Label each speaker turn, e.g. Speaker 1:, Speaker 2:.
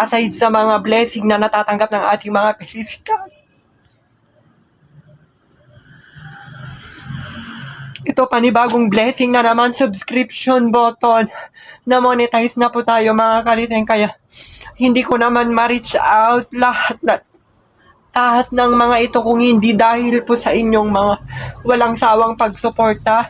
Speaker 1: aside sa mga blessing na natatanggap ng ating mga physical. Ito, panibagong blessing na naman, subscription button. Na-monetize na po tayo mga kaliseng, kaya hindi ko naman ma-reach out lahat ng mga ito kung hindi dahil po sa inyong mga walang sawang pagsuporta